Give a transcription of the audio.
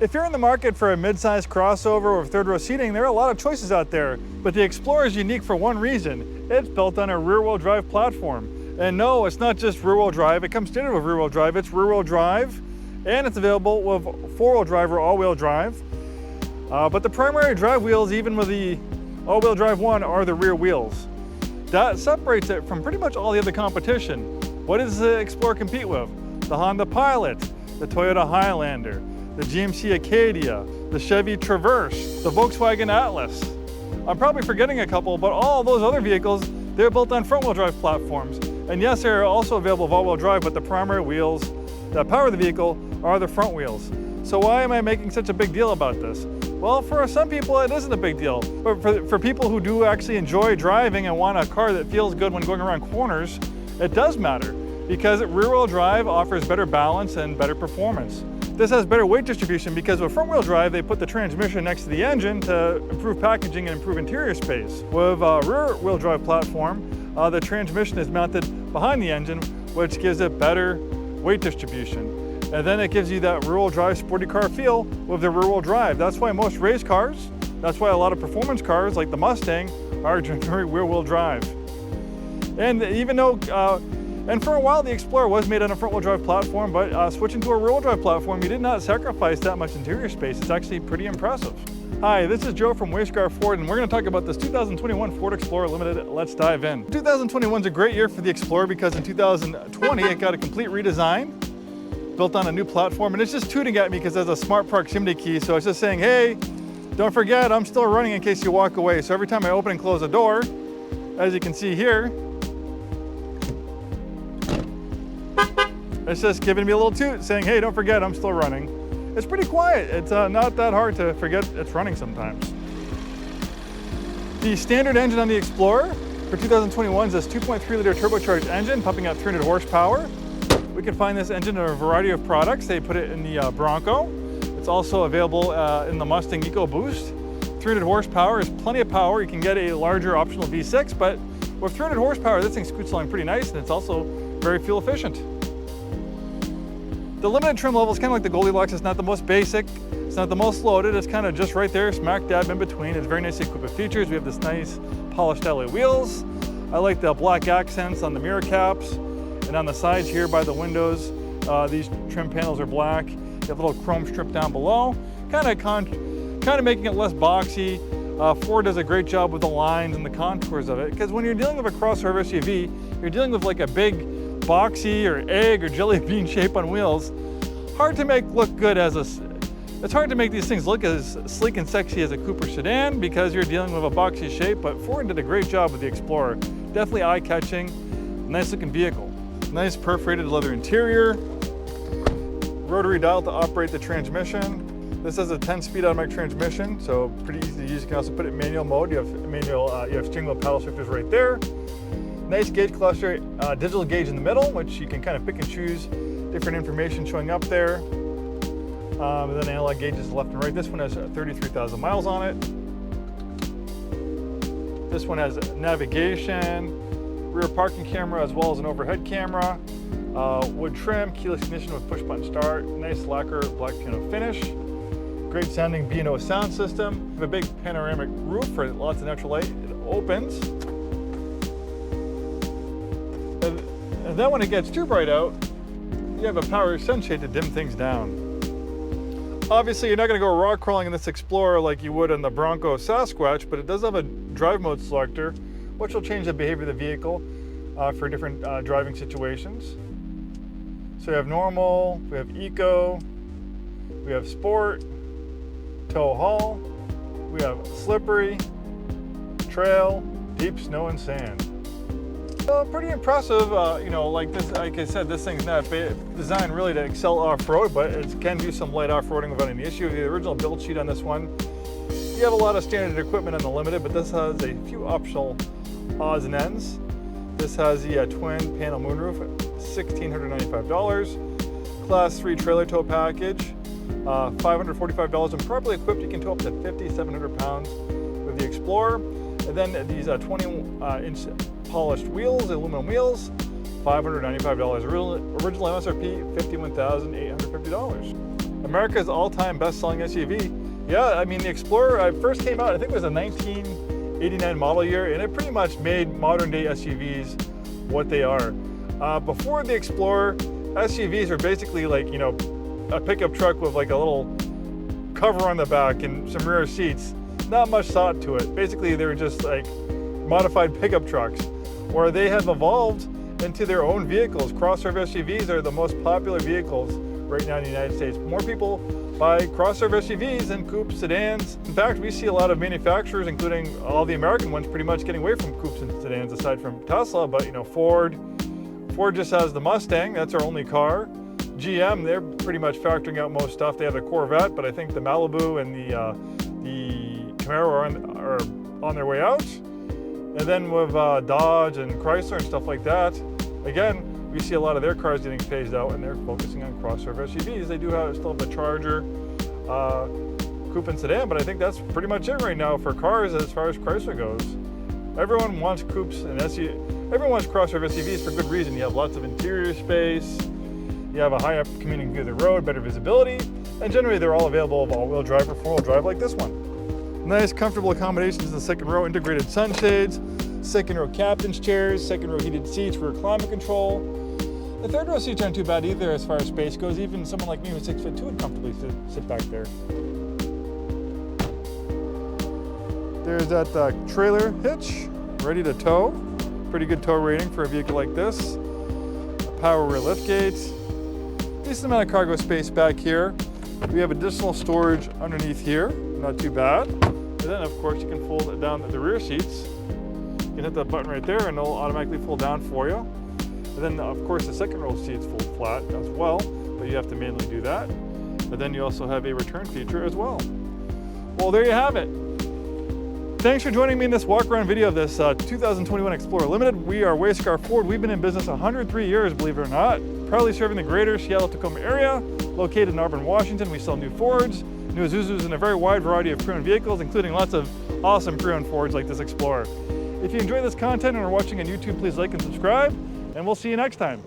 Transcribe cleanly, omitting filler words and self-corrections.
If you're in the market for a mid-size crossover with third row seating, there are a lot of choices out there, but the Explorer is unique for one reason. It's built on a rear-wheel drive platform. And no, it's not just rear-wheel drive, it comes standard with rear-wheel drive. It's rear-wheel drive, and it's available with four-wheel drive or all-wheel drive. But the primary drive wheels, even with the all-wheel drive one, are the rear wheels. That separates it from pretty much all the other competition. What does the Explorer compete with? The Honda Pilot, the Toyota Highlander, the GMC Acadia, the Chevy Traverse, the Volkswagen Atlas. I'm probably forgetting a couple, but all those other vehicles, they're built on front-wheel drive platforms. And yes, they're also available with all-wheel drive, but the primary wheels that power the vehicle are the front wheels. So why am I making such a big deal about this? Well, for some people it isn't a big deal, but for people who do actually enjoy driving and want a car that feels good when going around corners, it does matter, because rear-wheel drive offers better balance and better performance. This has better weight distribution because with front-wheel drive, they put the transmission next to the engine to improve packaging and improve interior space. With a rear-wheel drive platform, the transmission is mounted behind the engine, which gives it better weight distribution. And then it gives you that rear-wheel drive sporty car feel with the rear-wheel drive. That's why most race cars, that's why a lot of performance cars like the Mustang are generally rear-wheel drive. And even though, and for a while the Explorer was made on a front-wheel drive platform, but switching to a rear-wheel drive platform, you did not sacrifice that much interior space. It's actually pretty impressive. Hi, this is Joe from Scarff Ford, and we're going to talk about this 2021 Ford Explorer Limited. Let's dive in. 2021 is a great year for the Explorer because in 2020 it got a complete redesign, built on a new platform, and it's just tooting at me because there's a smart proximity key, so it's just saying, hey, don't forget, I'm still running in case you walk away. So every time I open and close a door, as you can see here, it's just giving me a little toot saying, hey, don't forget, I'm still running. It's pretty quiet. It's not that hard to forget it's running sometimes. The standard engine on the Explorer for 2021 is this 2.3 liter turbocharged engine pumping out 300 horsepower. We can find this engine in a variety of products. They put it in the Bronco. It's also available in the Mustang EcoBoost. 300 horsepower is plenty of power. You can get a larger optional V6, but with 300 horsepower, this thing scoots along pretty nice, and it's also very fuel efficient. The limited trim level is kind of like the Goldilocks. It's not the most basic, it's not the most loaded, it's kind of just right there, smack dab in between. It's very nicely equipped with features. We have this nice polished alloy wheels. I like the black accents on the mirror caps. And on the sides here by the windows, these trim panels are black. You have a little chrome strip down below, kind of making it less boxy. Ford does a great job with the lines and the contours of it, because when you're dealing with a crossover SUV, you're dealing with like a big boxy or egg or jelly bean shape on wheels. Hard to make look good as it's hard to make these things look as sleek and sexy as a Cooper sedan because you're dealing with a boxy shape, but Ford did a great job with the Explorer. Definitely eye-catching, nice looking vehicle. Nice perforated leather interior, rotary dial to operate the transmission. This has a 10-speed automatic transmission, so pretty easy to use. You can also put it in manual mode. You have steering wheel paddle shifters right there. Nice gauge cluster, digital gauge in the middle, which you can kind of pick and choose different information showing up there. And then analog gauges left and right. This one has 33,000 miles on it. This one has navigation, rear parking camera, as well as an overhead camera, wood trim, keyless ignition with push button start, nice lacquer black piano finish, great sounding B&O sound system. We have a big panoramic roof for lots of natural light. It opens. And then when it gets too bright out, you have a power sunshade to dim things down. Obviously, you're not going to go rock crawling in this Explorer like you would in the Bronco Sasquatch, but it does have a drive mode selector, which will change the behavior of the vehicle for different driving situations. So we have normal, we have eco, we have sport, tow haul, we have slippery, trail, deep snow and sand. So pretty impressive, like I said, this thing's not designed really to excel off-road, but it can do some light off-roading without any issue. The original build sheet on this one, you have a lot of standard equipment on the Limited, but this has a few optional odds and ends. This has the Twin-Panel Moonroof, $1,695. Class 3 trailer tow package, $545. And properly equipped, you can tow up to 5,700 pounds with the Explorer. And then these 20-inch polished wheels, aluminum wheels, $595. Original MSRP, $51,850. America's all-time best-selling SUV. Yeah, I mean, the Explorer first came out, I think it was a 1989 model year, and it pretty much made modern-day SUVs what they are. Before the Explorer, SUVs were basically like, you know, a pickup truck with like a little cover on the back and some rear seats. Not much thought to it. Basically, they were just like modified pickup trucks, or they have evolved into their own vehicles. Crossover SUVs are the most popular vehicles right now in the United States. More people buy crossover SUVs than coupes, sedans. In fact, we see a lot of manufacturers, including all the American ones, pretty much getting away from coupes and sedans aside from Tesla. But you know, Ford just has the Mustang, that's our only car. GM, they're pretty much factoring out most stuff. They have the Corvette, but I think the Malibu and the Camaro are on their way out. And then with Dodge and Chrysler and stuff like that, again, we see a lot of their cars getting phased out, and they're focusing on crossover SUVs. They do still have a Charger, coupe and sedan, but I think that's pretty much it right now for cars as far as Chrysler goes. Everyone wants coupes and everyone wants crossover SUVs for good reason. You have lots of interior space, you have a high up commuting view of the road, better visibility, and generally they're all available of all-wheel drive or four-wheel drive like this one. Nice, comfortable accommodations in the second row, integrated sunshades, second row captain's chairs, second row heated seats, rear climate control. The third row seats aren't too bad either as far as space goes. Even someone like me who's 6'2" would comfortably sit back there. There's that trailer hitch, ready to tow. Pretty good tow rating for a vehicle like this. A power rear liftgate. Decent amount of cargo space back here. We have additional storage underneath here, not too bad. And then of course you can fold it down the rear seats. You can hit that button right there and it'll automatically fold down for you. And then of course the second row seats fold flat as well, but you have to manually do that. But then you also have a return feature as well. Well, there you have it. Thanks for joining me in this walk-around video of this 2021 Explorer Limited. We are Scarff Ford. We've been in business 103 years, believe it or not. Proudly serving the greater Seattle-Tacoma area. Located in Auburn, Washington, we sell new Fords, new Isuzus, and a very wide variety of pre-owned vehicles, including lots of awesome pre-owned Fords like this Explorer. If you enjoy this content and are watching on YouTube, please like and subscribe, and we'll see you next time.